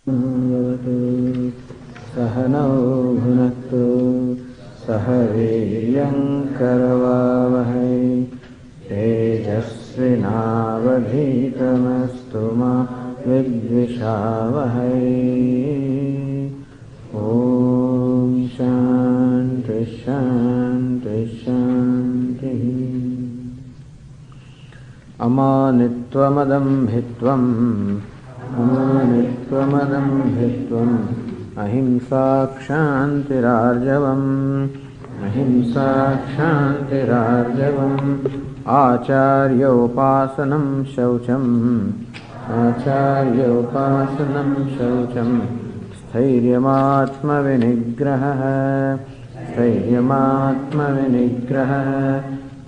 Yavatu Sahanau Bhunaktu Sahaviryam Karavavahai Tejasvinavadhitamastu ma Vidvishavahai. Om Shanti Shanti Shanti. Amanitvamadambhitvam Amanitvamadambhitvam Ahimsakshantirarjavam Ahimsakshantirarjavam Acharyopasanam shaucham Acharyopasanam shaucham Sthairyamaatma vinigraha Sthairyamaatma vinigraha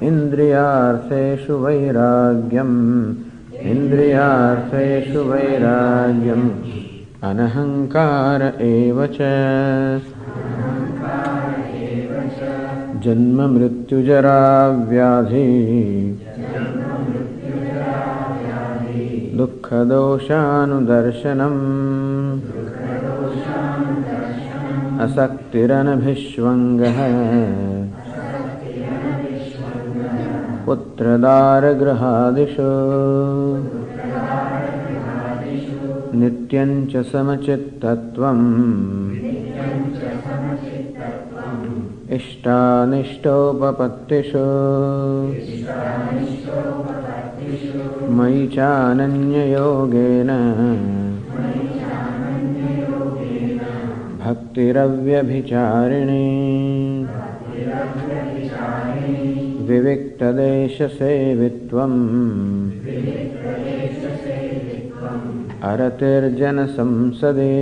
Indriyartheshu vairagyam Indriyartheshu vairagyam Anahankara evacha Janma mrityu jara vyadhi Dukkha doshanu darshanam Asaktiranabhishvangaha Putradara grahadishu Nityancha samachittatvam Ishtanishtopapatishu Mayi chananya yogena Bhaktiravyabhicharini Viviktadesha sevitvam Aratirjana samsade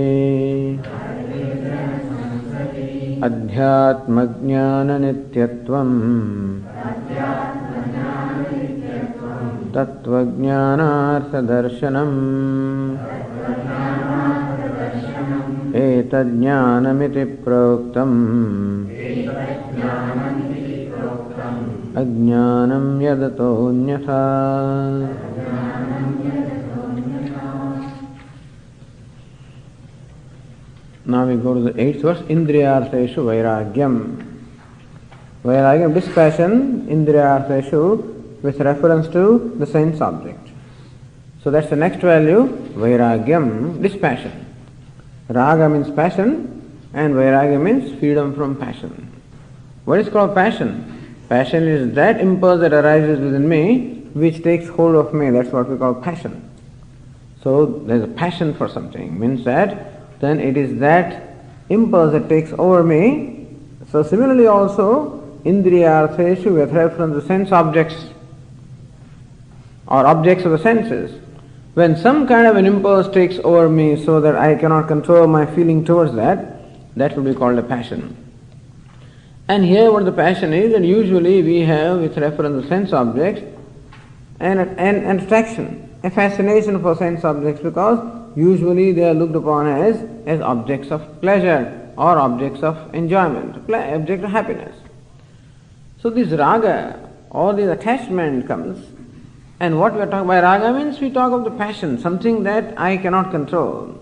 Adhyatmajnana nityatvam Tattvajnanartha darshanam Etajnanamiti proktam Ajnanam yadatonyatha. Now we go to the 8th verse. Indriyartheshu vairagyam. Vairagyam, dispassion, indriyartheshu, with reference to the sense object. So that's the next value, vairagyam, dispassion. Raga means passion and vairagya means freedom from passion. What is called passion? Passion is that impulse that arises within me which takes hold of me. That's what we call passion. So there's a passion for something. Means that then it is that impulse that takes over me. So similarly also, indriyartheshu with reference to sense objects or objects of the senses. When some kind of an impulse takes over me so that I cannot control my feeling towards that, that will be called a passion. And here what the passion is, and usually we have with reference to sense objects an attraction, a fascination for sense objects, because usually they are looked upon as objects of pleasure or objects of enjoyment, object of happiness. So this raga or this attachment comes, and what we are talking by raga means we talk of the passion, something that I cannot control.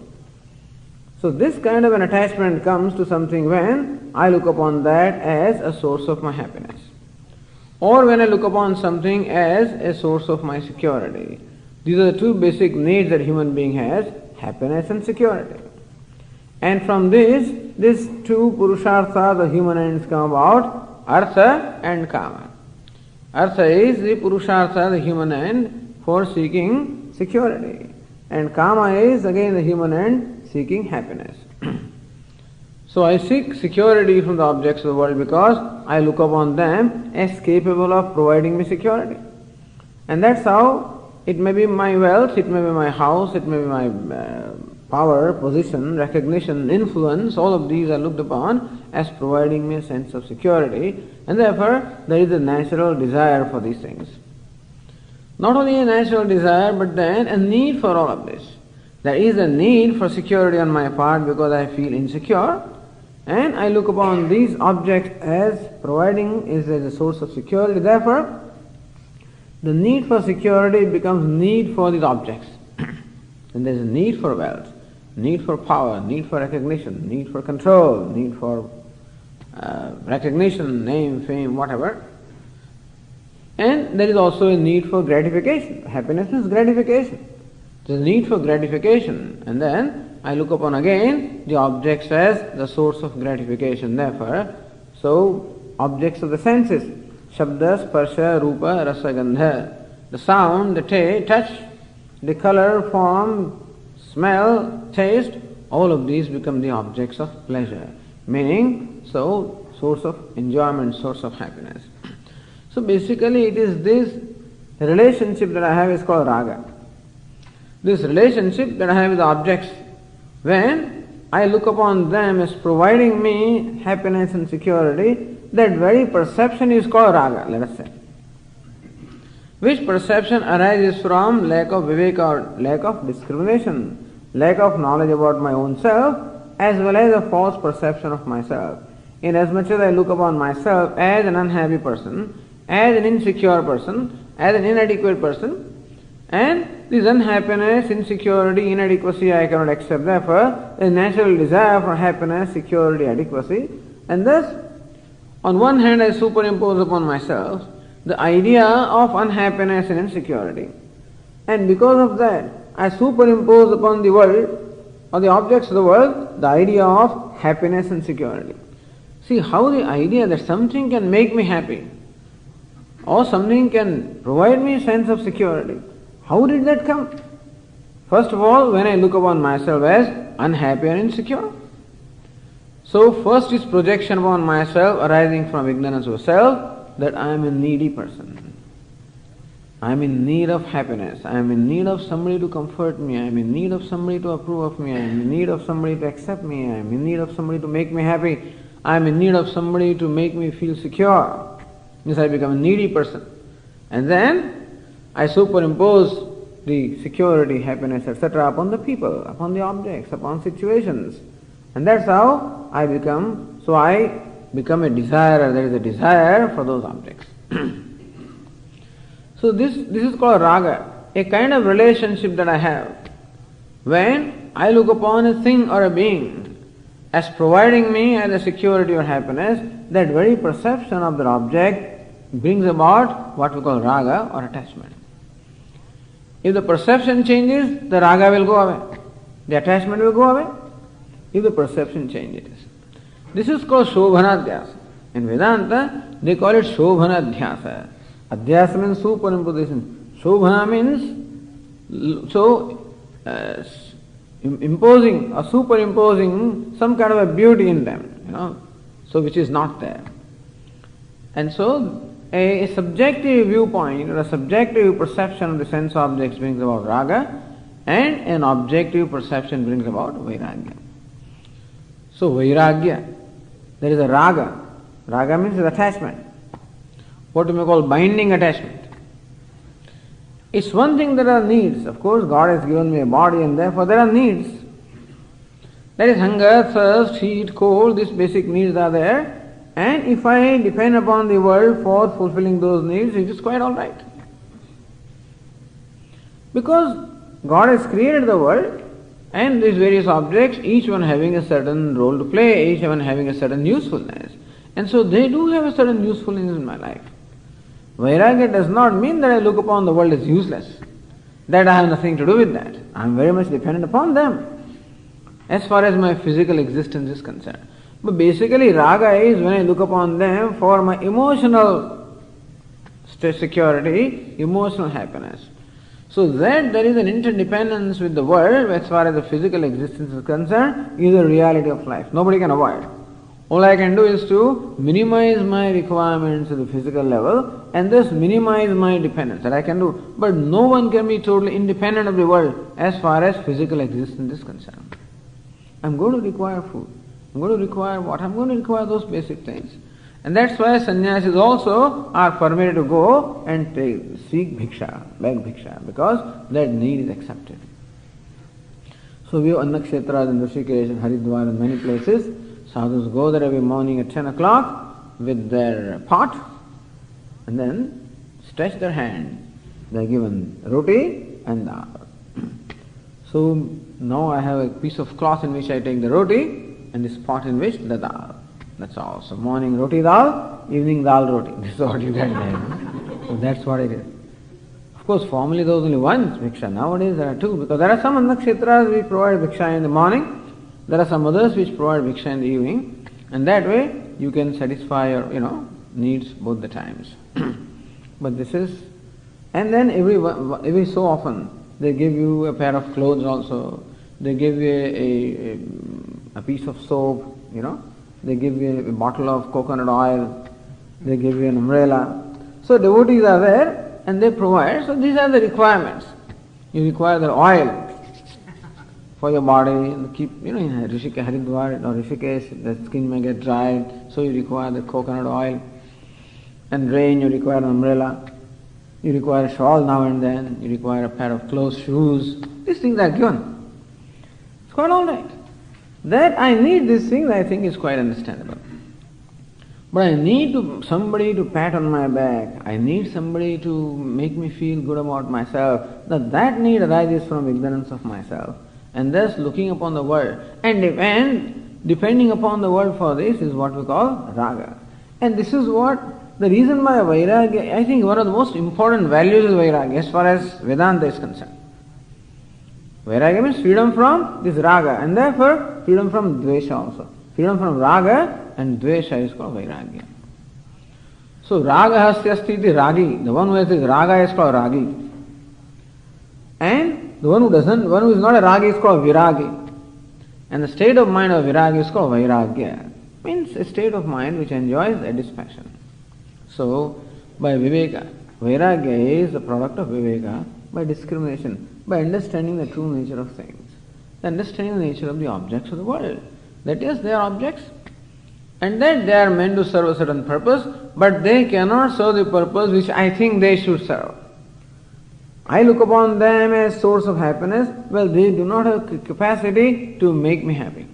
So this kind of an attachment comes to something when I look upon that as a source of my happiness, or when I look upon something as a source of my security. These are the two basic needs that human being has, happiness and security. And from these two purusharthas, the human ends come about, artha and kama. Artha is the purushartha, the human end for seeking security. And kama is again the human end seeking happiness. So I seek security from the objects of the world because I look upon them as capable of providing me security. And that's how it may be my wealth, it may be my house, it may be my power, position, recognition, influence, all of these are looked upon as providing me a sense of security, and therefore there is a natural desire for these things. Not only a natural desire, but then a need for all of this. There is a need for security on my part because I feel insecure, and I look upon these objects as providing is as a source of security. Therefore, the need for security becomes need for these objects. And there is a need for wealth. need for power, need for recognition, need for control, need for recognition, name, fame, whatever. And there is also a need for gratification. Happiness is gratification. There is a need for gratification. And then I look upon again the objects as the source of gratification. Therefore, so objects of the senses, Shabda, Sparsha, Rupa, Rasa, Gandha, the sound, the touch, the color, form, smell, taste, all of these become the objects of pleasure. Meaning, so source of enjoyment, source of happiness. So basically it is this relationship that I have is called raga. This relationship that I have with objects, when I look upon them as providing me happiness and security, that very perception is called raga, let us say. Which perception arises from lack of viveka or lack of discrimination, lack of knowledge about my own self, as well as a false perception of myself. Inasmuch as I look upon myself as an unhappy person, as an insecure person, as an inadequate person, and this unhappiness, insecurity, inadequacy I cannot accept. Therefore, a natural desire for happiness, security, adequacy, and thus, on one hand I superimpose upon myself the idea of unhappiness and insecurity, and because of that I superimpose upon the world or the objects of the world the idea of happiness and security. See how the idea that something can make me happy or something can provide me a sense of security, how did that come? First of all, when I look upon myself as unhappy and insecure. So first is projection upon myself arising from ignorance of self that I am a needy person. I am in need of happiness. I am in need of somebody to comfort me. I am in need of somebody to approve of me. I am in need of somebody to accept me. I am in need of somebody to make me happy. I am in need of somebody to make me feel secure. Thus I become a needy person. And then I superimpose the security, happiness, etc. upon the people, upon the objects, upon situations. And that's how I become a desirer. There is a desire for those objects. So this is called raga, a kind of relationship that I have. When I look upon a thing or a being as providing me either security or happiness, that very perception of that object brings about what we call raga or attachment. If the perception changes, the raga will go away. The attachment will go away. If the perception changes. This is called shobhanadhyasa. In Vedanta, they call it shobhanadhyasa. Adhyasa means superimposition. Shobhana means imposing or superimposing some kind of a beauty in them, so which is not there. And so a subjective viewpoint or a subjective perception of the sense objects brings about raga, and an objective perception brings about vairagya. So vairagya, there is a raga. Raga means attachment. What we may call binding attachment. It's one thing there are needs. Of course, God has given me a body and therefore there are needs. That is hunger, thirst, heat, cold, these basic needs are there. And if I depend upon the world for fulfilling those needs, it is quite alright. Because God has created the world and these various objects, each one having a certain role to play, each one having a certain usefulness. And so they do have a certain usefulness in my life. Vairagya does not mean that I look upon the world as useless, that I have nothing to do with that. I am very much dependent upon them as far as my physical existence is concerned. But basically raga is when I look upon them for my emotional security, emotional happiness. So that there is an interdependence with the world as far as the physical existence is concerned is the reality of life. Nobody can avoid. All I can do is to minimize my requirements at the physical level and thus minimize my dependence. That I can do. But no one can be totally independent of the world as far as physical existence is concerned. I'm going to require food. I'm going to require what? I'm going to require those basic things. And that's why sannyasis also are permitted to go and seek bhiksha, beg bhiksha, because that need is accepted. So we have Annakshetras in Rishikesh and Haridwar and many places. Sadhus go there every morning at 10 o'clock with their pot and then stretch their hand. They are given roti and dal. So now I have a piece of cloth in which I take the roti and this pot in which the dal. That's all. So morning roti dal, evening dal roti. This is what you get there. So that's what it is. Of course, formerly there was only one bhiksha. Nowadays there are two, because there are some nakshetras which provide bhiksha in the morning. There are some others which provide bhiksha in the evening. And that way you can satisfy your, needs both the times. But this is, and then every so often they give you a pair of clothes also. They give you a piece of soap, They give you a bottle of coconut oil. They give you an umbrella. So devotees are there and they provide. So these are the requirements. You require the oil for your body. And keep, in Haridwar or Rishikesh, the skin may get dried. So you require the coconut oil. And rain, you require an umbrella. You require a shawl now and then. You require a pair of clothes, shoes. These things are given. It's quite all right. That I need these things, I think is quite understandable. But I need somebody to pat on my back. I need somebody to make me feel good about myself. That need arises from ignorance of myself. And thus looking upon the world. And depending upon the world for this is what we call raga. And this is what the reason why vairagya, I think one of the most important values is vairagya as far as Vedanta is concerned. Vairagya means freedom from this raga, and therefore freedom from dvesha also. Freedom from raga and dvesha is called vairagya. So raga hasya sthiti ragi. The one who has this raga is called ragi. And the one who is not a ragi is called viragi. And the state of mind of viragi is called vairagya. Means a state of mind which enjoys a dispassion. So by viveka, vairagya is the product of viveka, by discrimination, by understanding the true nature of things, understanding the nature of the objects of the world. That is, they are objects, and that they are meant to serve a certain purpose, but they cannot serve the purpose which I think they should serve. I look upon them as source of happiness. Well, they do not have capacity to make me happy.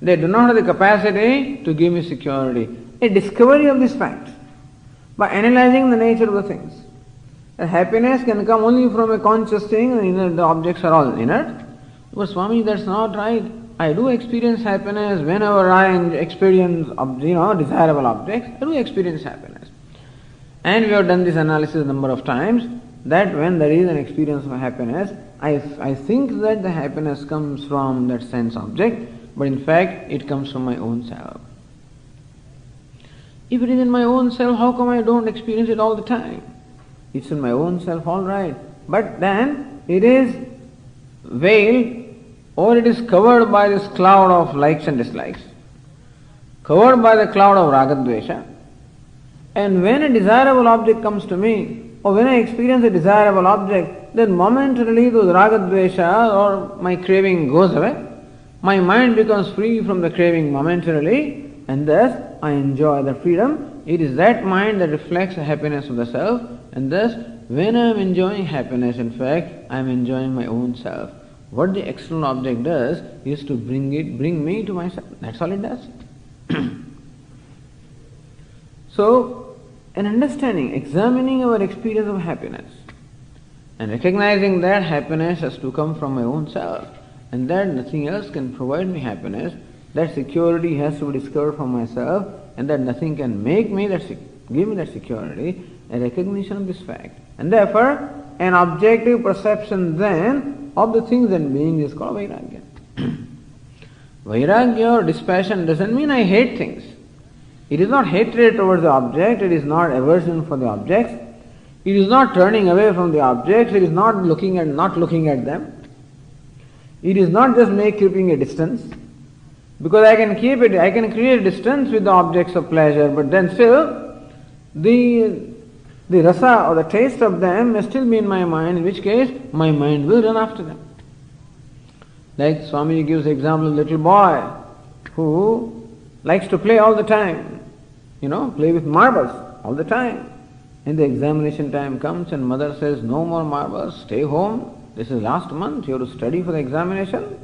They do not have the capacity to give me security. A discovery of this fact by analyzing the nature of the things. Happiness can come only from a conscious thing, and the objects are all inert. But Swami, that's not right. I do experience happiness whenever I experience desirable objects. I do experience happiness. And we have done this analysis a number of times, that when there is an experience of happiness, I think that the happiness comes from that sense object, but in fact it comes from my own self. If it is in my own self, how come I don't experience it all the time? It's in my own self, all right. But then it is veiled or it is covered by this cloud of likes and dislikes, covered by the cloud of ragadvesha. And when a desirable object comes to me, or when I experience a desirable object, then momentarily those ragadvesha or my craving goes away. My mind becomes free from the craving momentarily, and thus I enjoy the freedom. It is that mind that reflects the happiness of the self, and thus when I am enjoying happiness, in fact, I am enjoying my own self. What the external object does is to bring me to myself. That's all it does. So, an understanding, examining our experience of happiness, and recognizing that happiness has to come from my own self, and that nothing else can provide me happiness, that security has to be discovered from myself, and that nothing can make me give me that security, a recognition of this fact. And therefore, an objective perception then of the things and beings is called vairagya. Vairagya or dispassion doesn't mean I hate things. It is not hatred towards the object, it is not aversion for the objects, it is not turning away from the objects, it is not looking at them. It is not just keeping a distance. Because I can create a distance with the objects of pleasure, but then still the rasa or the taste of them may still be in my mind, in which case my mind will run after them. Like Swami gives the example of a little boy who likes to play all the time, play with marbles all the time. And the examination time comes and mother says, no more marbles, stay home, this is last month, you have to study for the examination.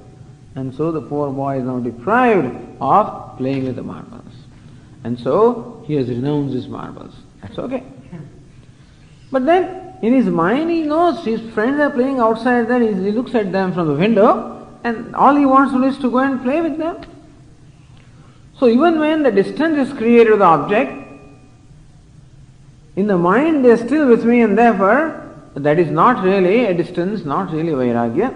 And so the poor boy is now deprived of playing with the marbles. And so he has renounced his marbles. That's okay. But then in his mind he knows his friends are playing outside there, he looks at them from the window and all he wants to do is to go and play with them. So even when the distance is created with the object, in the mind they are still with me, and therefore that is not really a distance, not really vairagya,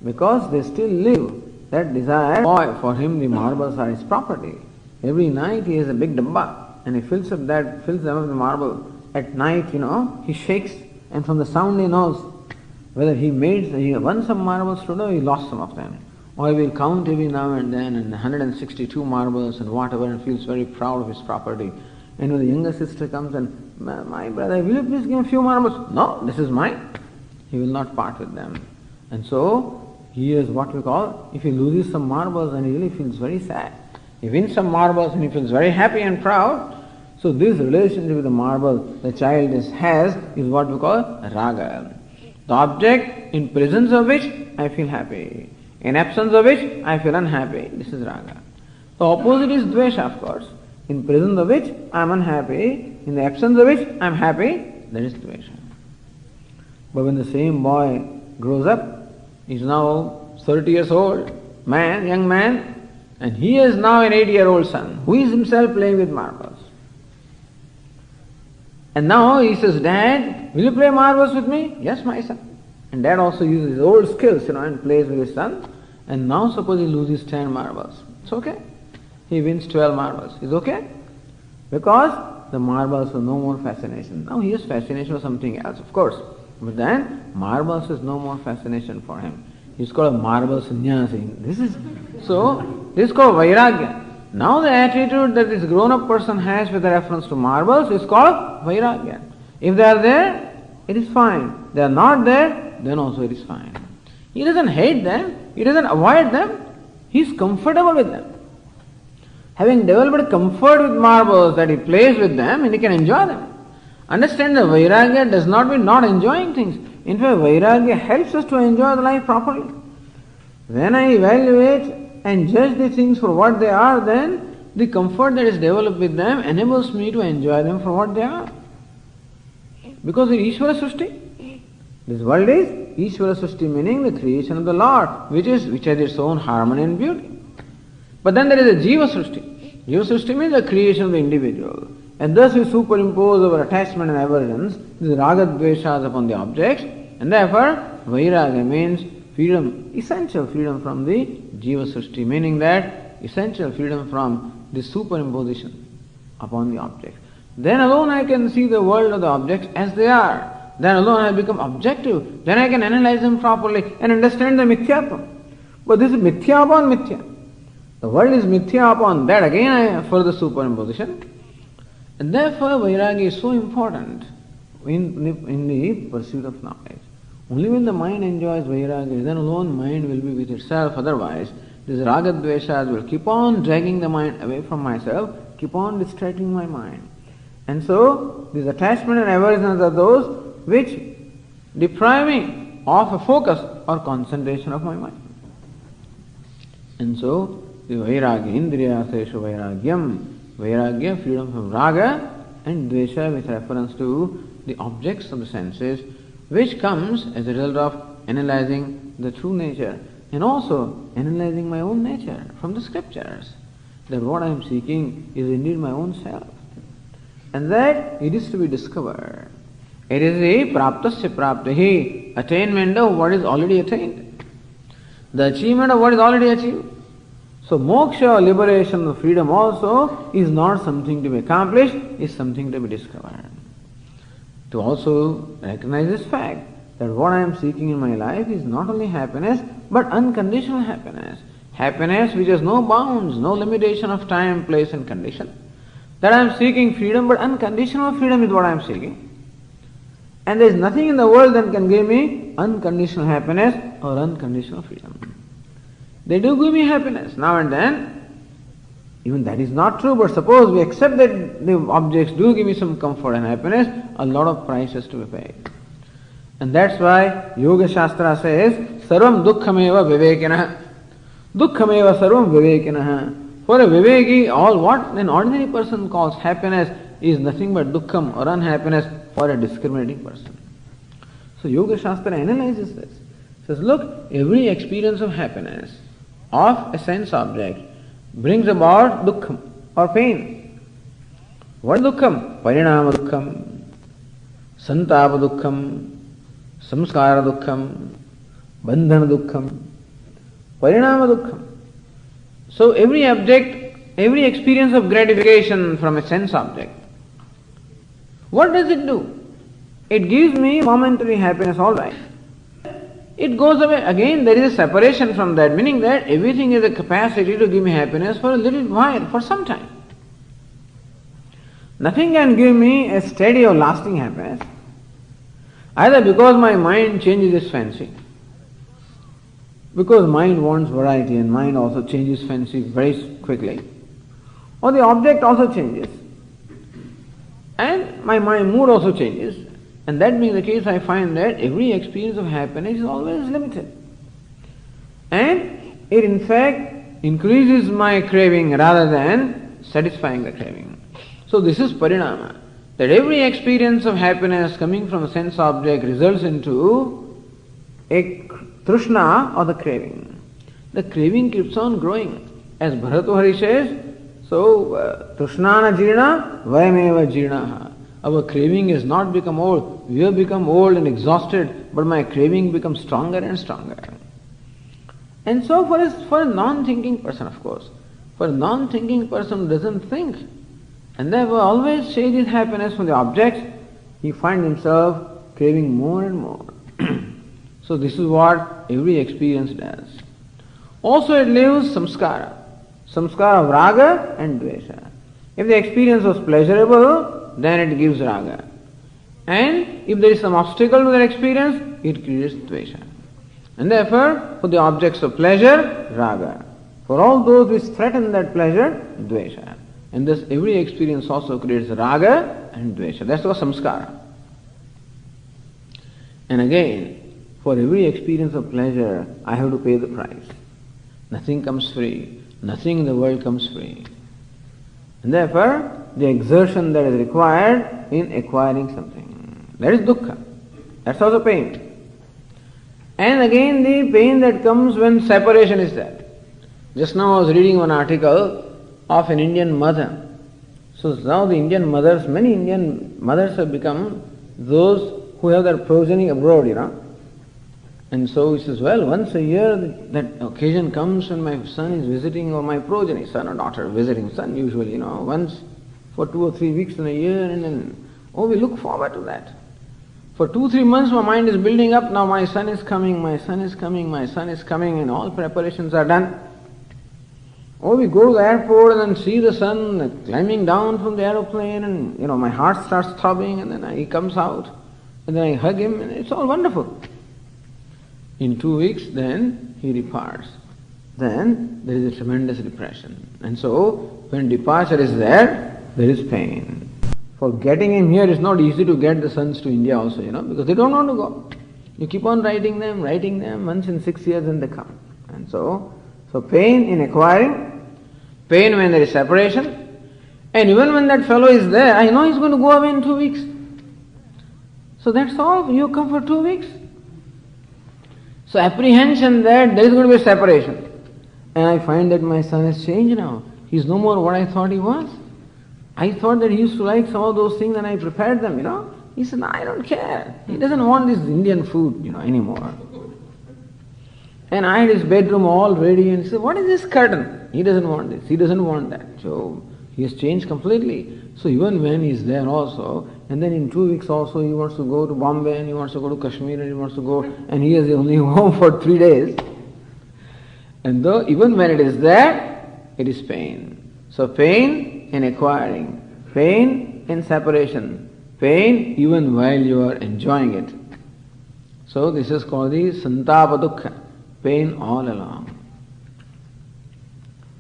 because they still live that desire. Boy, for him the marbles are his property. Every night he has a big dabba and he fills them up with marble. At night, he shakes, and from the sound he knows whether he won some marbles today or he lost some of them. Or he will count every now and then and 162 marbles and whatever, and feels very proud of his property. And when the younger sister comes and, my brother, will you please give me a few marbles? No, this is mine. He will not part with them. And so, he is what we call, if he loses some marbles and he really feels very sad. He wins some marbles and he feels very happy and proud. So this relationship with the marble the child has is what we call raga. The object in presence of which I feel happy, in absence of which I feel unhappy. This is raga. The opposite is dvesha, of course. In presence of which I am unhappy, in the absence of which I am happy, that is dvesha. But when the same boy grows up, he is now 30 years old, young man, and he is now an 8-year-old son who is himself playing with marbles. And now he says, Dad, will you play marbles with me? Yes, my son. And Dad also uses his old skills, and plays with his son. And now suppose he loses 10 marbles. It's okay. He wins 12 marbles. It's okay. Because the marbles have no more fascination. Now he has fascination for something else, of course. But then marbles has no more fascination for him. He's called a marble sannyasi. This is called vairagya. Now the attitude that this grown-up person has with reference to marbles is called vairagya. If they are there, it is fine. They are not there, then also it is fine. He doesn't hate them, he doesn't avoid them, he is comfortable with them. Having developed comfort with marbles, that he plays with them and he can enjoy them. Understand, the vairagya does not mean not enjoying things. In fact, vairagya helps us to enjoy the life properly. When I evaluate and judge the things for what they are, then the comfort that is developed with them enables me to enjoy them for what they are. Because in Ishvara Srishti, this world is Ishvara Srishti, meaning the creation of the Lord, which has its own harmony and beauty. But then there is a Jiva Srishti. Jiva Srishti means the creation of the individual. And thus we superimpose our attachment and aversions, these raga dveshas upon the objects, and therefore vairagya means freedom, essential freedom from the Jiva Srishti, meaning that essential freedom from the superimposition upon the object. Then alone I can see the world of the objects as they are. Then alone I become objective. Then I can analyze them properly and understand the mithyatvam. But this is mithya upon mithya. The world is mithya upon that. Again I have further superimposition. And therefore vairagya is so important in the pursuit of knowledge. Only when the mind enjoys vairagya, then alone mind will be with itself. Otherwise, these raga dveshas will keep on dragging the mind away from myself, keep on distracting my mind. And so, these attachment and aversions are those which deprive me of a focus or concentration of my mind. And so, the vairagya, indriya seshu vairagyam, vairagya, freedom from raga and dvesha with reference to the objects of the senses, which comes as a result of analyzing the true nature and also analyzing my own nature from the scriptures, that what I am seeking is indeed my own self, and that it is to be discovered. It is a praptasya praptahi, attainment of what is already attained, the achievement of what is already achieved. So moksha, liberation, the freedom also is not something to be accomplished, is something to be discovered. To also recognize this fact that what I am seeking in my life is not only happiness but unconditional happiness. Happiness which has no bounds, no limitation of time, place and condition. That I am seeking freedom, but unconditional freedom is what I am seeking. And there is nothing in the world that can give me unconditional happiness or unconditional freedom. They do give me happiness now and then. Even that is not true, but suppose we accept that the objects do give me some comfort and happiness, a lot of price has to be paid. And that's why Yoga Shastra says, Sarvam dukkhameva vivekina. Dukkhameva sarvam vivekina. For a viveki, all what an ordinary person calls happiness is nothing but dukkham or unhappiness for a discriminating person. So Yoga Shastra analyzes this. It says, look, every experience of happiness of a sense object brings about dukkham or pain. What is dukkham? Parinama dukkham, santapa dukkham, samskara dukkham, bandhana dukkham, parinama dukkham. So every object, every experience of gratification from a sense object, what does it do? It gives me momentary happiness, all right. It goes away. Again, there is a separation from that, meaning that everything has a capacity to give me happiness for a little while, for some time. Nothing can give me a steady or lasting happiness, either because my mind changes its fancy, because mind wants variety and mind also changes fancy very quickly, or the object also changes, and my mood also changes. And that being the case, I find that every experience of happiness is always limited. And it in fact increases my craving rather than satisfying the craving. So this is parinama. That every experience of happiness coming from a sense object results into a trishna or the craving. The craving keeps on growing. As Bharatohari says, so trishnana jirna vayameva jirnaha. Our craving has not become old. We have become old and exhausted, but my craving becomes stronger and stronger. And so for a non-thinking person, of course, for a non-thinking person who doesn't think, and therefore always chases happiness from the objects, he finds himself craving more and more. So this is what every experience does. Also it leaves samskara. Samskara of raga and dvesha. If the experience was pleasurable, then it gives raga. And if there is some obstacle to that experience, it creates dvesha. And therefore, for the objects of pleasure, raga. For all those which threaten that pleasure, dvesha. And thus every experience also creates raga and dvesha. That's what samskara. And again, for every experience of pleasure, I have to pay the price. Nothing comes free. Nothing in the world comes free. And therefore, the exertion that is required in acquiring something. That is dukkha. That's also pain. And again the pain that comes when separation is there. Just now I was reading one article of an Indian mother. So now the Indian mothers, many Indian mothers have become those who have their progeny abroad, And so he says, well, once a year that occasion comes when my son is visiting, or my progeny, son or daughter visiting son usually, once for 2 or 3 weeks in a year, and then, we look forward to that. For 2-3 months my mind is building up, now my son is coming, my son is coming, my son is coming, and all preparations are done. We go to the airport and then see the son climbing down from the aeroplane, and my heart starts throbbing, and then he comes out, and then I hug him, and it's all wonderful. In 2 weeks, then he departs. Then there is a tremendous depression. And so, when departure is there is pain. For getting him here, it's not easy to get the sons to India also, because they don't want to go. You keep on writing them, once in 6 years and they come. And so pain in acquiring, pain when there is separation, and even when that fellow is there, I know he's going to go away in 2 weeks. So that's all, you come for 2 weeks. So apprehension that there is going to be a separation. And I find that my son has changed now. He's no more what I thought he was. I thought that he used to like some of those things and I prepared them, He said, no, I don't care. He doesn't want this Indian food, anymore. And I had his bedroom all ready and he said, what is this curtain? He doesn't want this. He doesn't want that. So he has changed completely. So even when he's there also, and then in 2 weeks also he wants to go to Bombay and he wants to go to Kashmir and he wants to go, and he is only home for 3 days. And though even when it is there, it is pain. So pain in acquiring, pain in separation, pain even while you are enjoying it. So this is called the santapa dukkha, pain all along.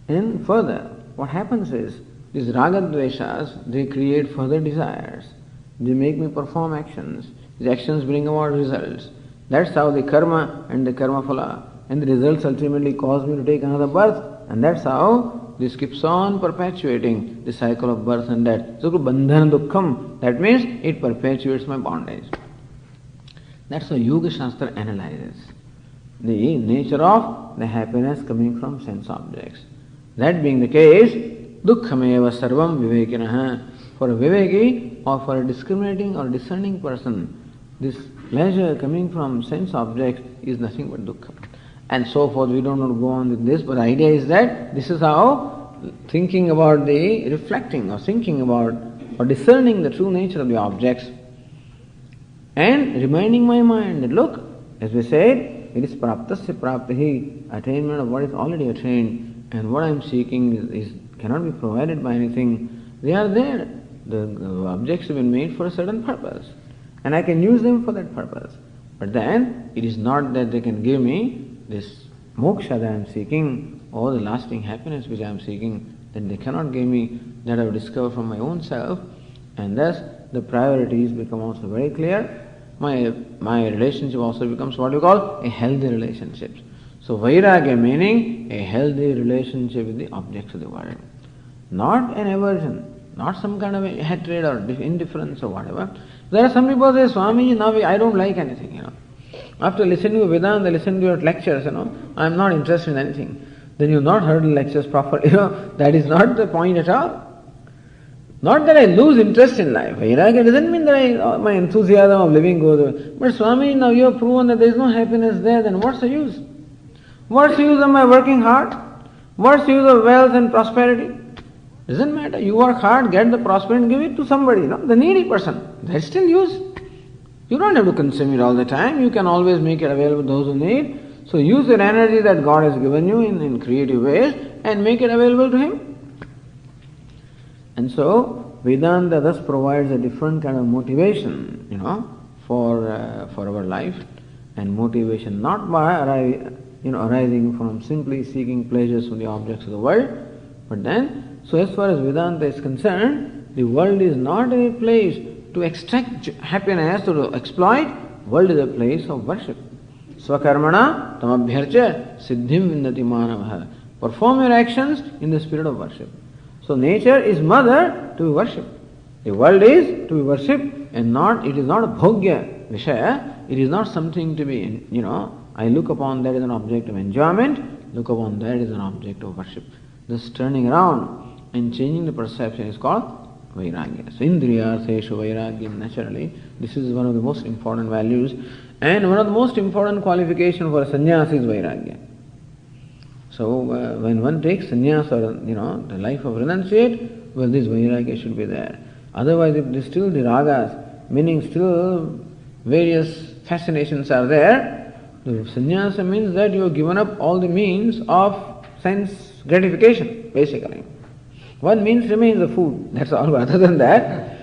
And further, what happens is, these raga dveshas, they create further desires. They make me perform actions. These actions bring about results. That's how the karma and the karma phala and the results ultimately cause me to take another birth. And that's how this keeps on perpetuating the cycle of birth and death. So bandhana dukkham, that means it perpetuates my bondage. That's how Yoga Shastra analyzes the nature of the happiness coming from sense objects. That being the case, dukkhameva sarvam vivekinaha. For a viveki or for a discriminating or discerning person, this pleasure coming from sense objects is nothing but dukkha. And so forth, we don't want to go on with this, but the idea is that this is how thinking about the reflecting or thinking about or discerning the true nature of the objects and reminding my mind that look, as we said, it is praptasya praptihi, attainment of what is already attained, and what I am seeking is cannot be provided by anything. They are there. The objects have been made for a certain purpose, and I can use them for that purpose. But then it is not that they can give me this moksha that I am seeking or the lasting happiness which I am seeking, that they cannot give me that I have discovered from my own self, and thus the priorities become also very clear. My relationship also becomes what you call a healthy relationship. So vairagya meaning a healthy relationship with the objects of the world. Not an aversion, not some kind of a hatred or indifference or whatever. There are some people who say, Swami, now I don't like anything, After listening to Vedanta, listening to your lectures, I am not interested in anything. Then you have not heard the lectures properly, That is not the point at all. Not that I lose interest in life. Vairagya doesn't mean that my enthusiasm of living goes away. But Swami, now you have proven that there is no happiness there, then what's the use? What's the use of my working hard? What's the use of wealth and prosperity? Doesn't matter. You work hard, get the prosperity and give it to somebody, the needy person. That's still use. You don't have to consume it all the time. You can always make it available to those who need. So use your energy that God has given you in creative ways and make it available to Him. And so Vedanta thus provides a different kind of motivation, for our life, and motivation not by arising from simply seeking pleasures from the objects of the world, but then, so as far as Vedanta is concerned, the world is not a place to extract happiness or to exploit. World is a place of worship. Swakarmana tamabhyarcha siddhim vindati manavaha. Perform your actions in the spirit of worship. So nature is mother to be worshipped. The world is to be worshipped, and it is not a bhogya vishaya. It is not something to be, I look upon that as an object of enjoyment, look upon that as an object of worship. This turning around and changing the perception is called vairagya. So indriyartheshu vairagyam, naturally, this is one of the most important values, and one of the most important qualifications for a sannyasi is vairagya. So when one takes sannyas or the life of renunciate, well, this vairagya should be there. Otherwise, if there's still the ragas, meaning still various fascinations are there, the sannyasa means that you have given up all the means of sense gratification, basically. One means remains the food, that's all. Other than that,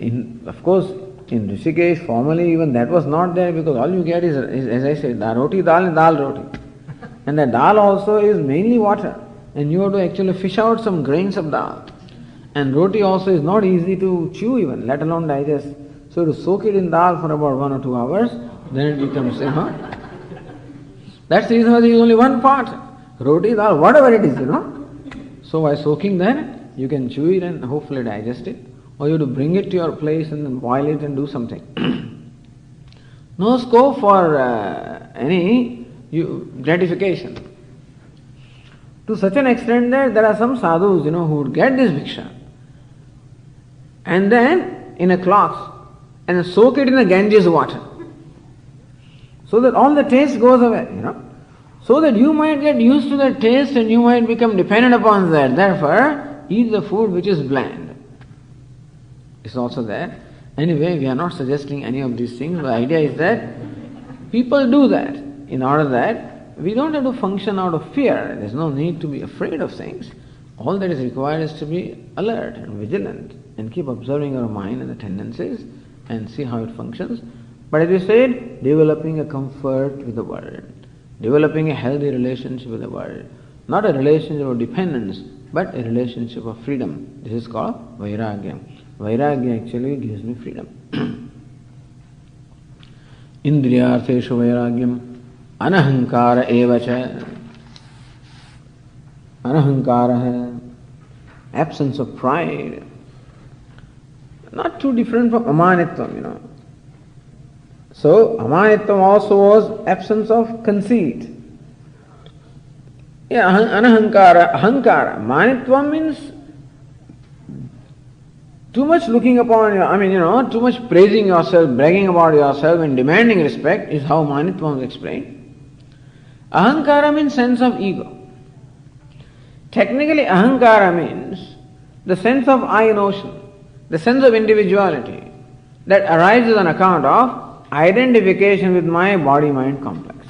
of course, in Rishikesh, formally even that was not there, because all you get is as I said, roti dal and dal roti. And the dal also is mainly water, and you have to actually fish out some grains of dal. And roti also is not easy to chew even, let alone digest. So to soak it in dal for about 1 or 2 hours, then it becomes, That's the reason why there is only one part. Roti, dal, whatever it is, So by soaking that, you can chew it and hopefully digest it. Or you have to bring it to your place and then boil it and do something. No scope for any gratification. To such an extent that there are some sadhus, who would get this bhiksha and then in a cloth and soak it in the Ganges water, so that all the taste goes away, so that you might get used to that taste and you might become dependent upon that. Therefore, eat the food which is bland. It's also there. Anyway, we are not suggesting any of these things. The idea is that people do that in order that we don't have to function out of fear. There's no need to be afraid of things. All that is required is to be alert and vigilant and keep observing our mind and the tendencies and see how it functions. But as we said, developing a comfort with the world, developing a healthy relationship with the world, not a relationship of dependence, but a relationship of freedom. This is called vairagya. Vairagya actually gives me freedom. Indriyartheshu vairagyam anahankara evacha. Anahankara, absence of pride. Not too different from amanitvam, So, amanitvam also was absence of conceit. Yeah, anahankara, ahankara. Manitvam means too much looking upon too much praising yourself, bragging about yourself and demanding respect is how manitvam is explained. Ahankara means sense of ego. Technically, ahankara means the sense of I notion, the sense of individuality that arises on account of identification with my body-mind complex.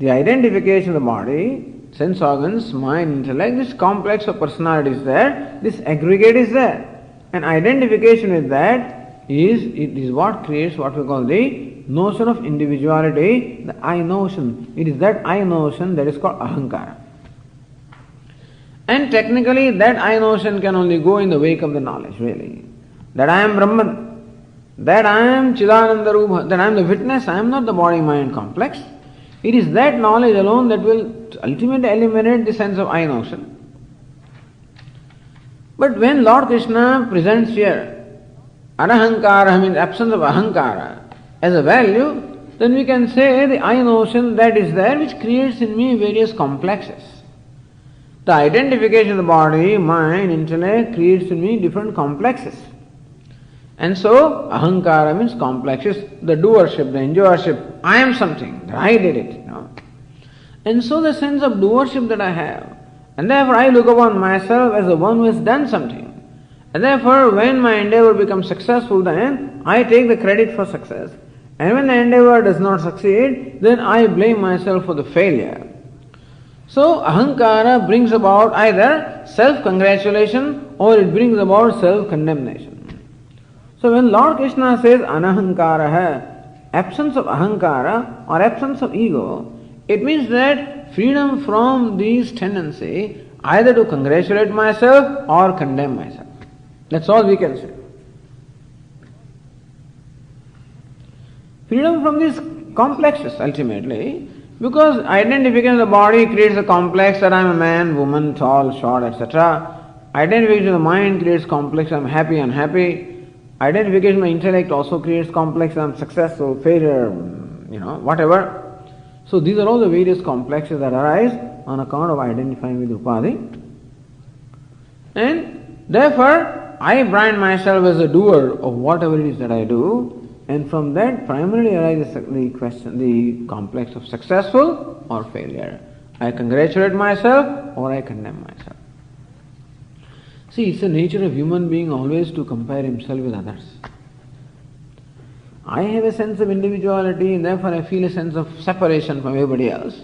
The identification of the body, sense organs, mind, intellect, this complex of personality is there, this aggregate is there. And identification with that is what creates what we call the notion of individuality, the I notion. It is that I notion that is called ahankara. And technically that I notion can only go in the wake of the knowledge, really. That I am Brahman, that I am Chidananda Rupa, that I am the witness, I am not the body-mind complex. It is that knowledge alone that will ultimately eliminate the sense of I notion. But when Lord Krishna presents here anahankara means absence of ahankara as a value, then we can say the I notion that is there which creates in me various complexes. The identification of the body, mind, intellect creates in me different complexes. And so, ahankara means complexes, the doership, the enjoyership. I am something, I did it. And so the sense of doership that I have, and therefore I look upon myself as the one who has done something. And therefore, when my endeavor becomes successful, then I take the credit for success. And when the endeavor does not succeed, then I blame myself for the failure. So, ahankara brings about either self-congratulation or it brings about self-condemnation. So when Lord Krishna says anahankara, absence of ahankara or absence of ego, it means that freedom from these tendency either to congratulate myself or condemn myself. That's all we can say. Freedom from these complexes ultimately, because identification of the body creates a complex that I am a man, woman, tall, short, etc. Identification of the mind creates complex, I am happy, unhappy. Identification of intellect also creates complex, I am successful, failure, whatever. So these are all the various complexes that arise on account of identifying with upadhi. And therefore, I brand myself as a doer of whatever it is that I do, and from that primarily arises the question, the complex of successful or failure. I congratulate myself or I condemn myself. See, it's the nature of human being always to compare himself with others. I have a sense of individuality and therefore I feel a sense of separation from everybody else.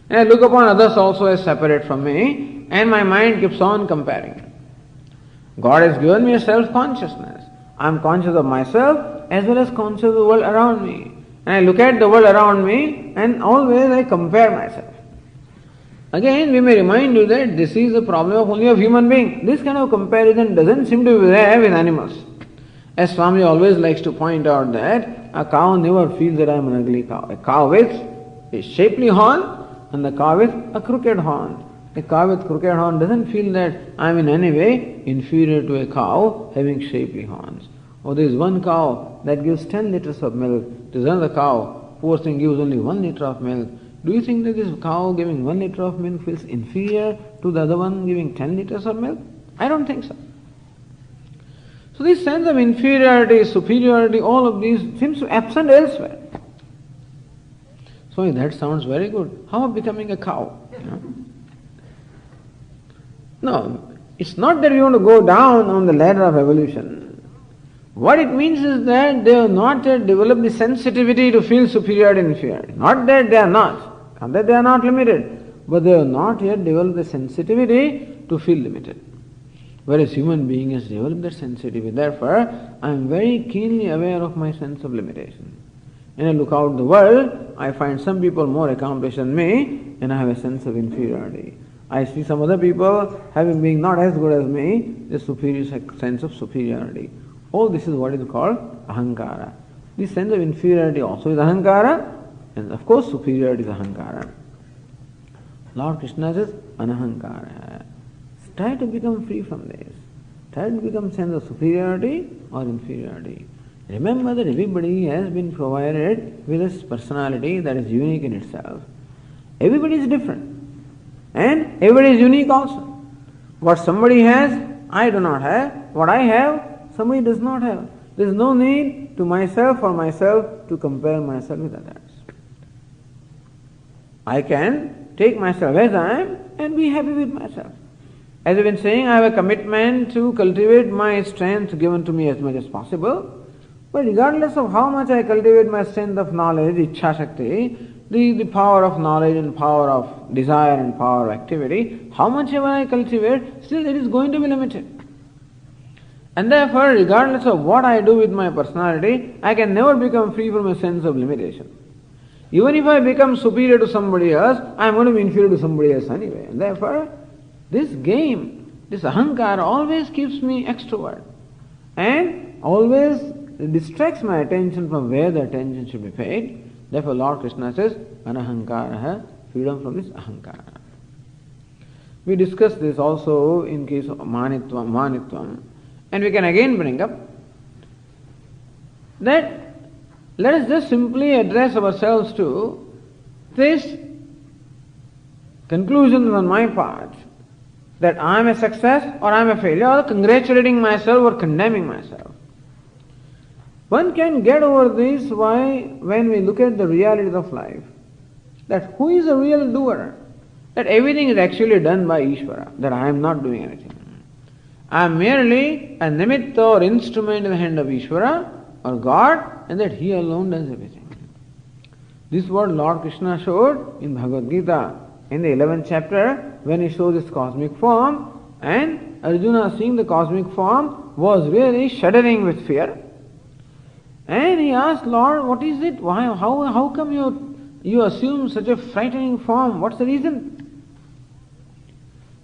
And I look upon others also as separate from me and my mind keeps on comparing. God has given me a self-consciousness. I am conscious of myself as well as conscious of the world around me. And I look at the world around me and always I compare myself. Again, we may remind you that this is a problem of only of human being. This kind of comparison doesn't seem to be there with animals. As Swami always likes to point out that a cow never feels that I am an ugly cow. A cow with a shapely horn and the cow with a crooked horn. A cow with crooked horn doesn't feel that I am in any way inferior to a cow having shapely horns. Or there is one cow that gives 10 liters of milk. There is another cow, poor thing, gives only 1 liter of milk. Do you think that this cow giving 1 liter of milk feels inferior to the other one giving 10 liters of milk? I don't think so. So this sense of inferiority, superiority, all of these seems to be absent elsewhere. So that sounds very good. How about becoming a cow? No, it's not that we want to go down on the ladder of evolution. What it means is that they have not yet developed the sensitivity to feel superiority and inferiority. Not that they are not, not that they are not limited, but they have not yet developed the sensitivity to feel limited. Whereas human being has developed that sensitivity. Therefore, I am very keenly aware of my sense of limitation. When I look out the world, I find some people more accomplished than me, and I have a sense of inferiority. I see some other people having being not as good as me, a superior sense of superiority. All this is what is called ahankara. This sense of inferiority also is ahankara, and of course superiority is ahankara. Lord Krishna says anahankara. Try to become free from this. Try to become sense of superiority or inferiority. Remember that everybody has been provided with this personality that is unique in itself. Everybody is different. And everybody is unique also. What somebody has, I do not have. What I have, somebody does not have. There is no need to myself or myself to compare myself with others. I can take myself as I am and be happy with myself. As I've been saying, I have a commitment to cultivate my strength given to me as much as possible. But regardless of how much I cultivate my strength of knowledge, Ichha Shakti, the power of knowledge and power of desire and power of activity, how much ever I cultivate, still it is going to be limited. And therefore, regardless of what I do with my personality, I can never become free from a sense of limitation. Even if I become superior to somebody else, I am going to be inferior to somebody else anyway. And therefore, this game, this ahankara always keeps me extrovert and always distracts my attention from where the attention should be paid. Therefore, Lord Krishna says, anahankara, freedom from this ahankara. We discussed this also in case of manitvam. And we can again bring up that let us just simply address ourselves to this conclusion on my part that I am a success or I am a failure, or congratulating myself or condemning myself. One can get over this when we look at the realities of life. That who is the real doer? That everything is actually done by Ishvara, that I am not doing anything. I am merely a nimitta or instrument in the hand of Ishvara or God, and that He alone does everything. This is what Lord Krishna showed in Bhagavad Gītā in the 11th chapter when He shows this cosmic form, and Arjuna, seeing the cosmic form, was really shuddering with fear. And he asked, Lord, what is it? Why? How come you assume such a frightening form? What's the reason?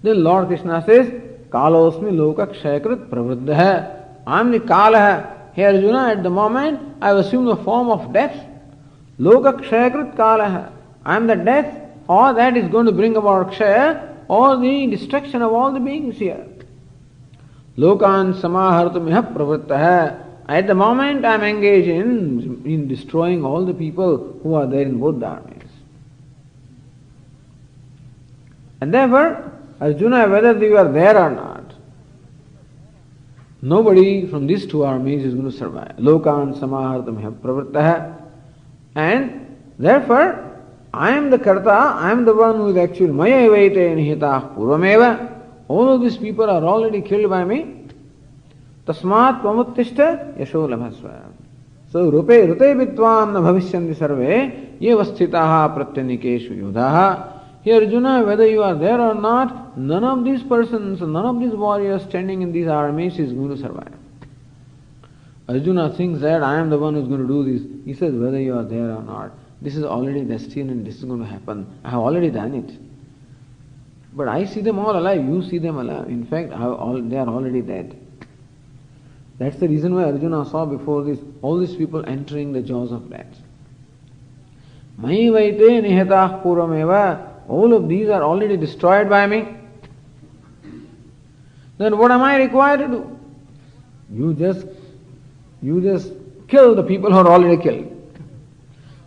Then Lord Krishna says, Kalosmi loka kshayakrit pravriddha. I am the Kala. Hey Arjuna, at the moment I have assumed the form of death. Loka kshayakrit kala. I am the death, or that is going to bring about kshaya, or the destruction of all the beings here. Lokan samahartamiha pravrittah. At the moment I am engaged in destroying all the people who are there in both the armies. And therefore, Arjuna, whether you are there or not, nobody from these two armies is going to survive. Lokan samahartamiha pravrittah. And therefore, I am the karta, I am the one who is actually maya evaite nihitah purvameva. All of these people are already killed by me. Tasmat tvamuttishta yasho labhasva. So, rute vidvam na bhavishyanti sarve ye vasthitaha pratyanikeshu yodhaha. Here Arjuna, whether you are there or not, none of these persons, none of these warriors standing in these armies is going to survive. Arjuna thinks that I am the one who is going to do this. He says, whether you are there or not, this is already destined and this is going to happen. I have already done it. But I see them all alive, you see them alive. In fact, they are already dead. That's the reason why Arjuna saw before this, all these people entering the jaws of death. Mai vaite nihetah purameva. All of these are already destroyed by me. Then what am I required to do? You just kill the people who are already killed.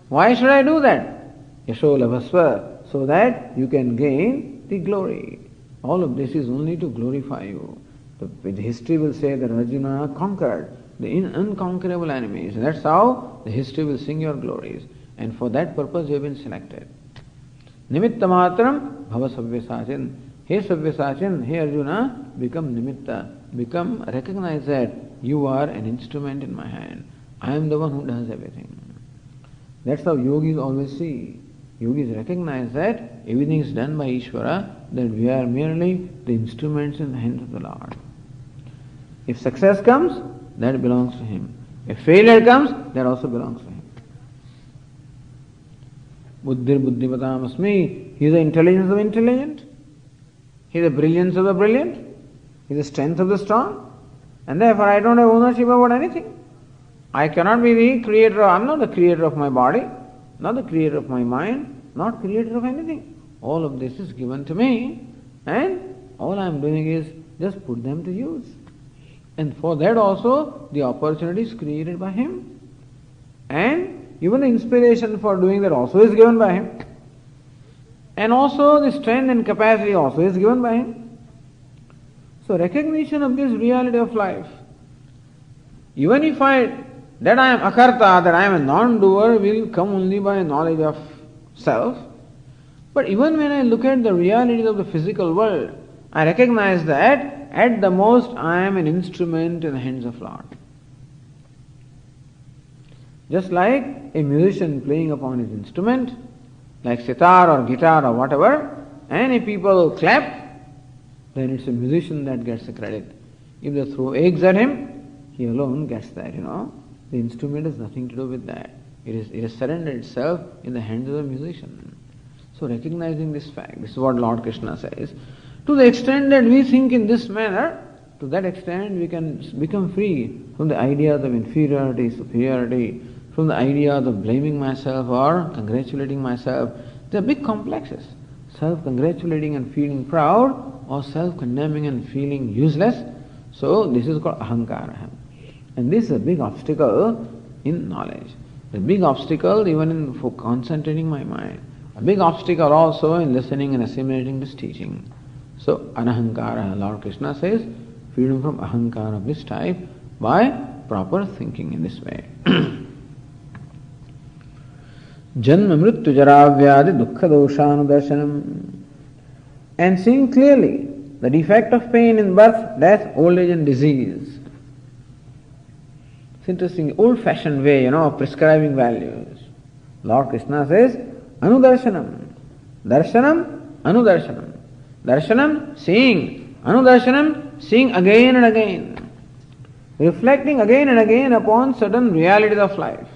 Why should I do that? Yasho labhasva, so that you can gain the glory. All of this is only to glorify you. The history will say that Arjuna conquered the unconquerable enemies. That's how the history will sing your glories. And for that purpose you have been selected. Nimitta matram bhava savyasachin. Hey Savyasachin, hey Arjuna, become nimitta. Recognize that you are an instrument in my hand. I am the one who does everything. That's how yogis always see. Yogis recognize that everything is done by Ishvara, that we are merely the instruments in the hands of the Lord. If success comes, that belongs to Him. If failure comes, that also belongs to Him. Buddhir buddhimatam asmi. He is the intelligence of the intelligent. He is the brilliance of the brilliant. He is the strength of the strong. And therefore I don't have ownership about anything. I cannot be the creator. I am not the creator of my body, not the creator of my mind, not creator of anything. All of this is given to me, and all I am doing is just put them to use. And for that also, the opportunity is created by him. And even the inspiration for doing that also is given by him. And also the strength and capacity also is given by him. So recognition of this reality of life, even if that I am akarta, that I am a non-doer, will come only by knowledge of self. But even when I look at the realities of the physical world, I recognize that at the most I am an instrument in the hands of Lord. Just like a musician playing upon his instrument, like sitar or guitar or whatever, and if people clap, then it's a musician that gets the credit. If they throw eggs at him, he alone gets that, The instrument has nothing to do with that. It has surrendered itself in the hands of the musician. So recognizing this fact, this is what Lord Krishna says. To the extent that we think in this manner, to that extent we can become free from the ideas of inferiority, superiority, from the ideas of blaming myself or congratulating myself. They are big complexes. Self-congratulating and feeling proud, or self-condemning and feeling useless. So this is called ahankara. And this is a big obstacle in knowledge. A big obstacle even for concentrating my mind. A big obstacle also in listening and assimilating this teaching. So anahankara, Lord Krishna says, freedom from ahankara of this type by proper thinking in this way. Janma mrityu jara vyadi dukkha doshanu darshanam. And seeing clearly the defect of pain in birth, death, old age and disease. It's interesting, old-fashioned way, of prescribing values. Lord Krishna says, anudarshanam. Darshanam, anudarshanam. Darshanam, seeing. Anudarshanam, seeing again and again. Reflecting again and again upon certain realities of life.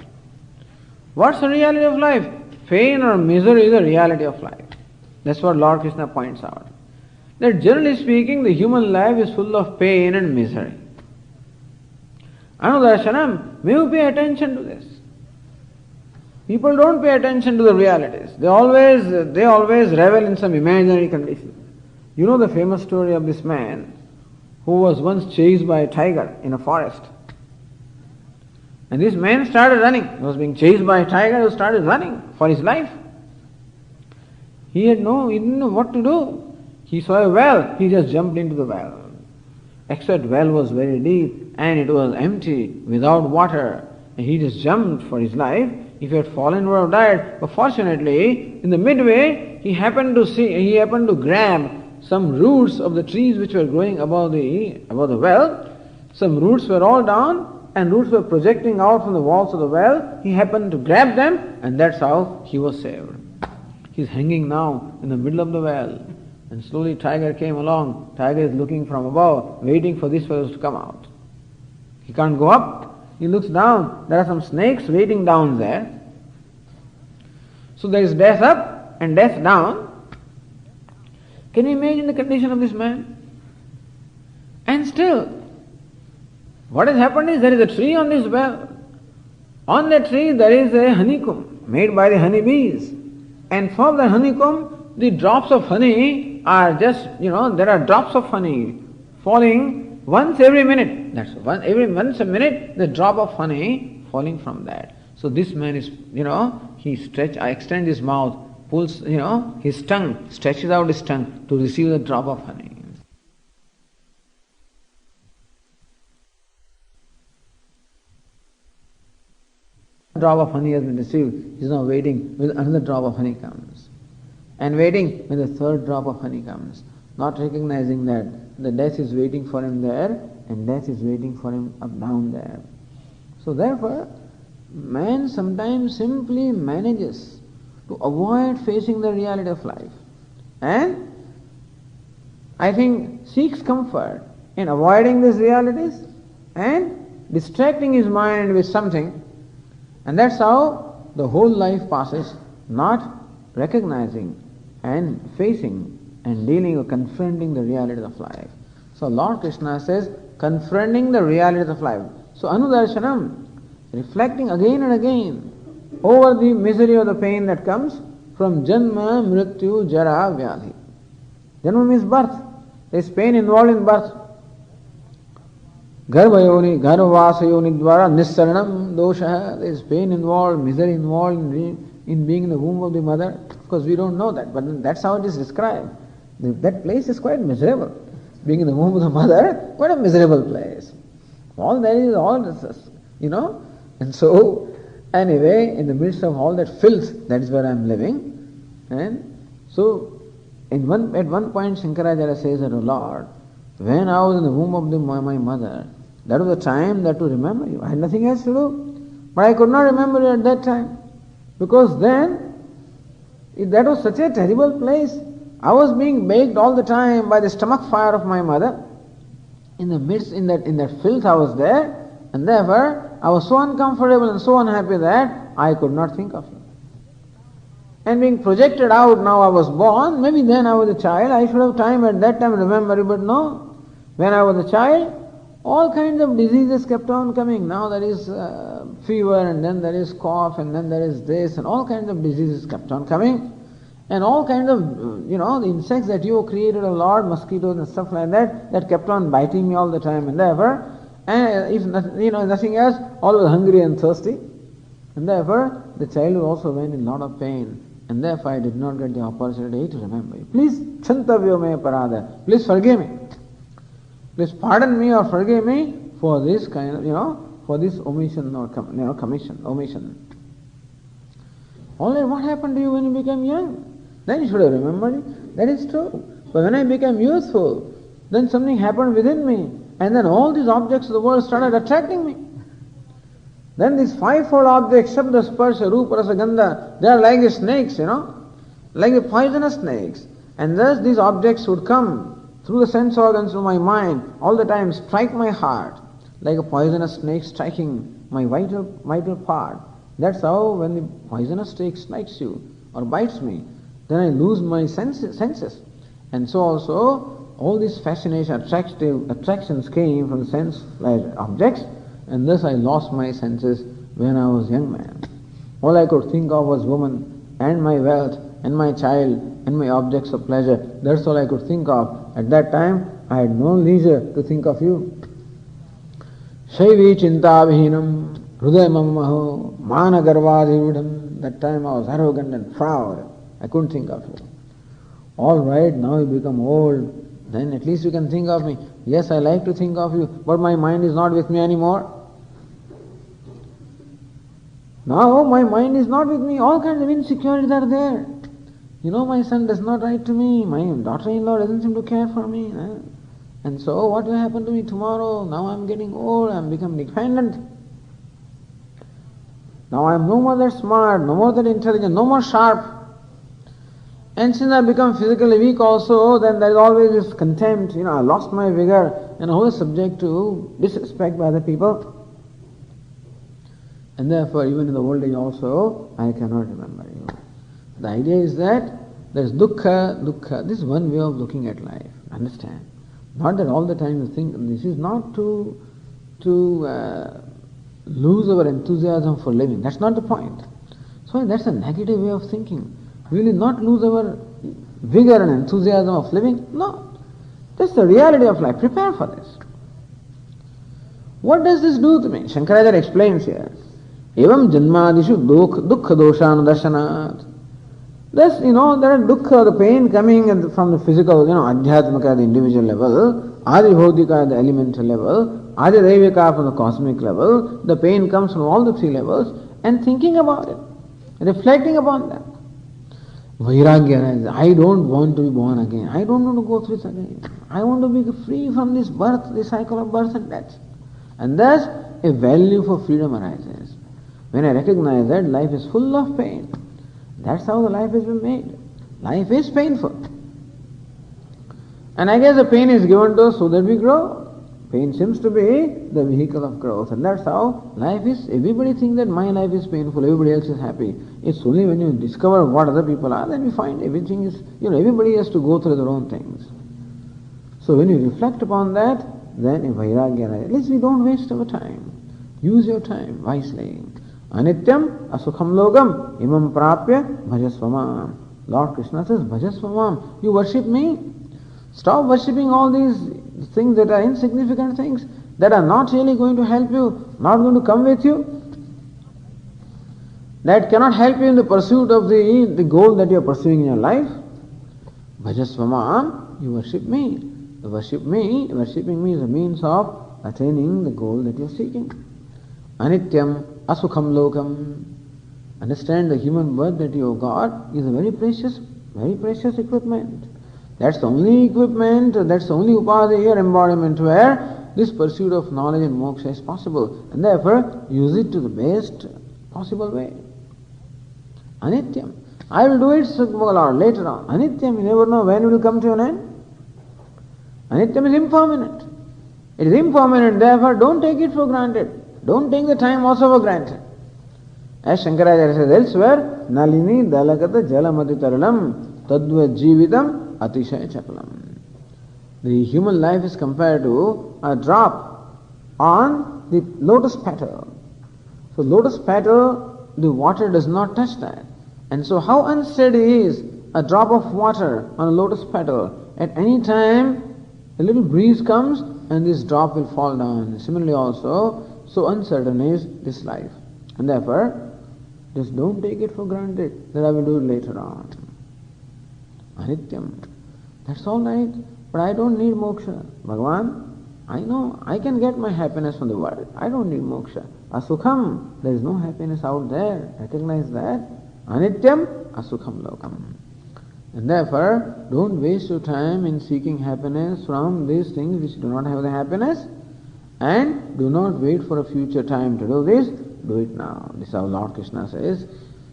What's the reality of life? Pain or misery is the reality of life. That's what Lord Krishna points out. That generally speaking, the human life is full of pain and misery. Anudarshanam, may you pay attention to this. People don't pay attention to the realities. They always revel in some imaginary condition. You know the famous story of this man who was once chased by a tiger in a forest. And this man started running. He was being chased by a tiger, he started running for his life. He didn't know what to do. He saw a well, he just jumped into the well. Except well was very deep and it was empty, without water. And he just jumped for his life. If he had fallen, he would have died. But fortunately, in the midway, he happened to grab some roots of the trees which were growing above the well. Some roots were all down and roots were projecting out from the walls of the well. He happened to grab them and that's how he was saved. He's hanging now in the middle of the well. And slowly tiger came along. Tiger is looking from above, waiting for this fellow to come out. He can't go up. He looks down. There are some snakes waiting down there. So there is death up and death down. Can you imagine the condition of this man? And still, what has happened is there is a tree on this well. On that tree there is a honeycomb made by the honeybees. And from the honeycomb, the drops of honey are just, there are drops of honey falling once every minute. That's once a minute, the drop of honey falling from that. So this man is, I extend his mouth, pulls, his tongue, stretches out his tongue to receive the drop of honey. Drop of honey has been received. He is now waiting when another drop of honey comes. And waiting when the third drop of honey comes. Not recognizing that the death is waiting for him there and death is waiting for him up down there. So therefore, man sometimes simply manages to avoid facing the reality of life. And I think seeks comfort in avoiding these realities and distracting his mind with something. And that's how the whole life passes, not recognizing and facing and dealing or confronting the reality of life. So Lord Krishna says, confronting the reality of life. So anudarshanam, reflecting again and again over the misery or the pain that comes from janma, mrityu, jara, vyadhi. Janma means birth. There is pain involved in birth. Garvasayoni dvara nissaranam dosha. There is pain involved, misery involved in being in the womb of the mother. Of course, we don't know that, but that's how it is described. That place is quite miserable. Being in the womb of the mother, quite a miserable place. All that is, And so, anyway, in the midst of all that filth, that is where I am living. And so, at one point, Shankaracharya says that, "O Lord, when I was in the womb of my mother, that was the time that to remember you. I had nothing else to do. But I could not remember you at that time. Because then, that was such a terrible place. I was being baked all the time by the stomach fire of my mother. In the midst, in that filth I was there, and therefore I was so uncomfortable and so unhappy that I could not think of you. And being projected out, now I was born, maybe then I was a child, I should have time at that time to remember you, but no. When I was a child, all kinds of diseases kept on coming. Now there is fever, and then there is cough, and then there is this, and all kinds of diseases kept on coming. And all kinds of, the insects that you created, O Lord, mosquitoes and stuff like that kept on biting me all the time. And therefore, if nothing else, always hungry and thirsty. And therefore, the childhood also went in a lot of pain. And therefore, I did not get the opportunity to remember you. Please, Chantavyo me parada. Please forgive me. Please pardon me or forgive me for this kind of, for this omission or omission. All right, what happened to you when you became young? Then you should have remembered it. That is true. But when I became youthful, then something happened within me. And then all these objects of the world started attracting me. Then these fivefold objects, Shabda, Sparsha, Rupa, Rasa, Gandha, they are like the snakes, like the poisonous snakes. And thus these objects would come through the sense organs of my mind, all the time strike my heart, like a poisonous snake striking my vital part. That's how when the poisonous snake strikes you or bites me, then I lose my senses. And so also, all these fascination, attractions came from sense objects, and thus I lost my senses when I was a young man. All I could think of was woman, and my wealth, and my child, and my objects of pleasure. That's all I could think of. At that time, I had no leisure to think of you. Shaivi chintabhinam Hrudayamamaho, mana garvadhirudham. That time I was arrogant and proud. I couldn't think of you. All right, now you become old, then at least you can think of me. Yes, I like to think of you, but my mind is not with me anymore. Now my mind is not with me. All kinds of insecurities are there. My son does not write to me. My daughter-in-law doesn't seem to care for me. And so what will happen to me tomorrow? Now I'm getting old. I'm becoming dependent. Now I am no more that smart, no more that intelligent, no more sharp. And since I become physically weak also, then there is always this contempt. I lost my vigor and always subject to disrespect by other people. And therefore, even in the old age also, I cannot remember you. The idea is that there is dukkha. This is one way of looking at life. Understand? Not that all the time you think. This is not to lose our enthusiasm for living. That's not the point. So that's a negative way of thinking. We will not lose our vigor and enthusiasm of living. No. That's the reality of life. Prepare for this. What does this do to me? Shankaracharya explains here. Evam janmadishu dukkha doshanudarshanat. Thus, there are dukkha, the pain coming from the physical, adhyatmaka, the individual level, adibhodhika, the elemental level, adidevika from the cosmic level. The pain comes from all the three levels, and thinking about it, reflecting upon that. Vairagya arises. I don't want to be born again. I don't want to go through this again. I want to be free from this birth, this cycle of birth and death. And thus, a value for freedom arises. When I recognize that life is full of pain, that's how the life has been made. Life is painful. And I guess the pain is given to us so that we grow. Pain seems to be the vehicle of growth. And that's how life is. Everybody thinks that my life is painful, everybody else is happy. It's only when you discover what other people are, then you find everything is, everybody has to go through their own things. So when you reflect upon that, then a vairagya arises. At least we don't waste our time. Use your time wisely. Anityam asukham logam imam prapya bhajasvamam. Lord Krishna says, bhajasvamam. You worship me. Stop worshipping all these things that are insignificant things. that are not really going to help you, not going to come with you, that cannot help you in the pursuit of the goal that you are pursuing in your life. Bhajasvamam, you worship me. Worshipping me is a means of attaining the goal that you are seeking. Anityam asukham lokam. Understand the human birth that you have got is a very precious equipment. That's the only equipment, that's the only upadhi or embodiment where this pursuit of knowledge and moksha is possible. And therefore, use it to the best possible way. Anityam. I will do it, Lord, later on. Anityam, you never know when it will come to an end. Anityam is impermanent. It is impermanent, therefore don't take it for granted. Don't take the time also for granted. As Shankaracharya says elsewhere, Nalini dalakata jalamaditaralam tadva jivitam atishaya chakalam. The human life is compared to a drop on the lotus petal. So lotus petal, the water does not touch that. And so how unsteady is a drop of water on a lotus petal? At any time, a little breeze comes and this drop will fall down. Similarly also, so uncertain is this life. And therefore, just don't take it for granted that I will do it later on. Anityam. That's all right, but I don't need moksha. Bhagavan, I know I can get my happiness from the world. I don't need moksha. Asukham, there is no happiness out there. Recognize that. Anityam asukham lokam. And therefore, don't waste your time in seeking happiness from these things which do not have the happiness, and do not wait for a future time to do this. Do it now. This is how Lord Krishna says.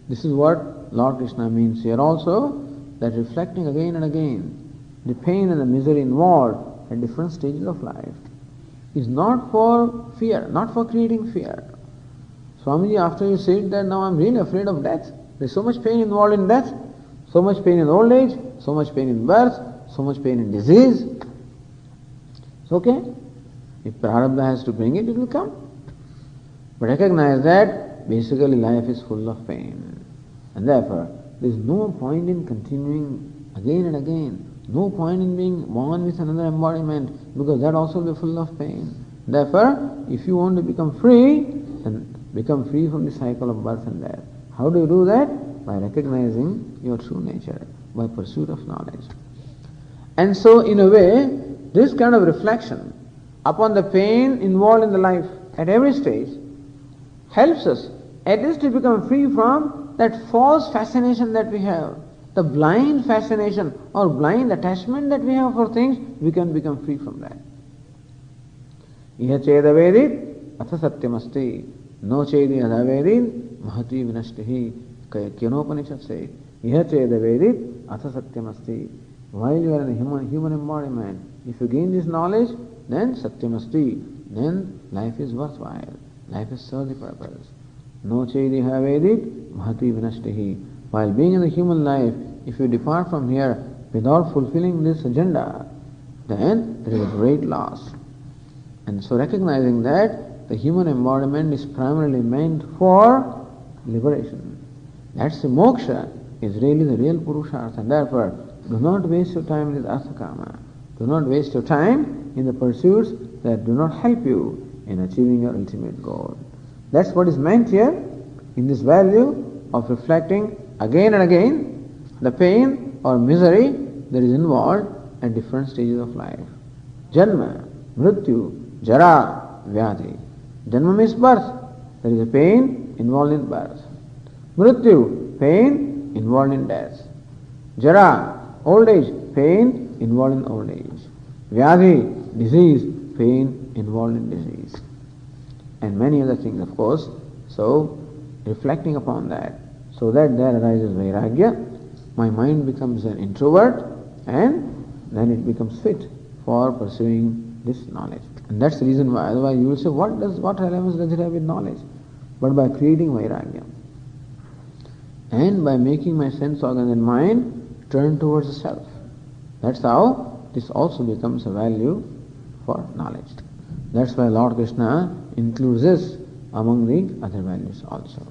This is what Lord Krishna means here also, that reflecting again and again the pain and the misery involved at different stages of life is not for fear, not for creating fear. Swamiji, after you said that now I'm really afraid of death, there's so much pain involved in death, so much pain in old age, so much pain in birth, so much pain in disease. It's okay. If prarabdha has to bring it, it will come. But recognize that basically life is full of pain. And therefore, there is no point in continuing again and again. No point in being born with another embodiment, because that also will be full of pain. Therefore, if you want to become free, then become free from the cycle of birth and death. How do you do that? By recognizing your true nature, by pursuit of knowledge. And so, in a way, this kind of reflection upon the pain involved in the life at every stage helps us at least to become free from that false fascination that we have, the blind fascination or blind attachment that we have for things. We can become free from that. Iha chedavedit atha satyamasti, no chedi adavedit mahati vinashtihi. Kyanopanishad says, Iha chedavedit atha satyamasti. While you are in a human embodiment, if you gain this knowledge, then satyamasti, then life is worthwhile. Life has served the purpose. No chedi havedit mahati vinashtihi. While being in the human life, if you depart from here without fulfilling this agenda, then there is a great loss. And so recognizing that the human embodiment is primarily meant for liberation. That's the moksha, is really the real purushartha. And therefore, do not waste your time with arthakama. Do not waste your time in the pursuits that do not help you in achieving your ultimate goal. That's what is meant here in this value of reflecting again and again the pain or misery that is involved at different stages of life. Janma, mrityu, jara, vyadhi. Janma means birth. There is a pain involved in birth. Mrityu, pain involved in death. Jara, old age, pain involved in old age. Vyadhi, disease, pain involved in disease. And many other things, of course. So, reflecting upon that, so that there arises vairagya, my mind becomes an introvert, and then it becomes fit for pursuing this knowledge. And that's the reason why, otherwise you will say, what relevance does it have with knowledge? But by creating vairagya, and by making my sense organs and mind turn towards the self. That's how this also becomes a value for knowledge. That's why Lord Krishna includes this among the other values also.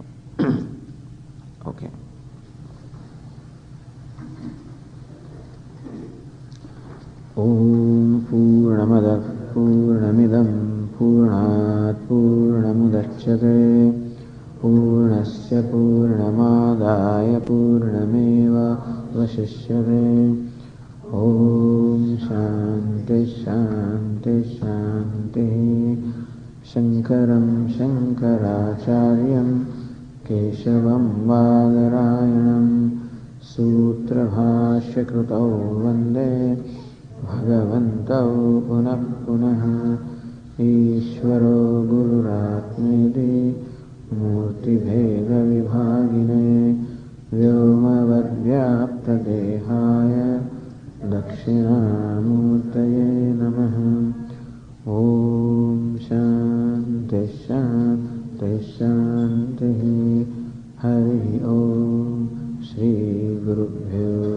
Okay. Om Purnamada Purnamidam पूर्णात् पूर्णमुदच्यते पूर्णस्य पूर्णमादाय पूर्णमेवावशिष्यते। ॐ शान्ति शान्ति शान्तिः। शङ्करं शङ्कराचार्यं केशवं बादरायणं सूत्रभाष्यकृतौ वन्दे भगवन्तौ पुनः पुनः। ईश्वरो गुरुरात्मेति मूर्तिभेदविभागिने व्योमवद्व्याप्तदेहाय दक्षिणामूर्तये नमः। ॐ शान्ति शान्ति शान्तिः। हरिः ॐ। श्रीगुरुभ्यो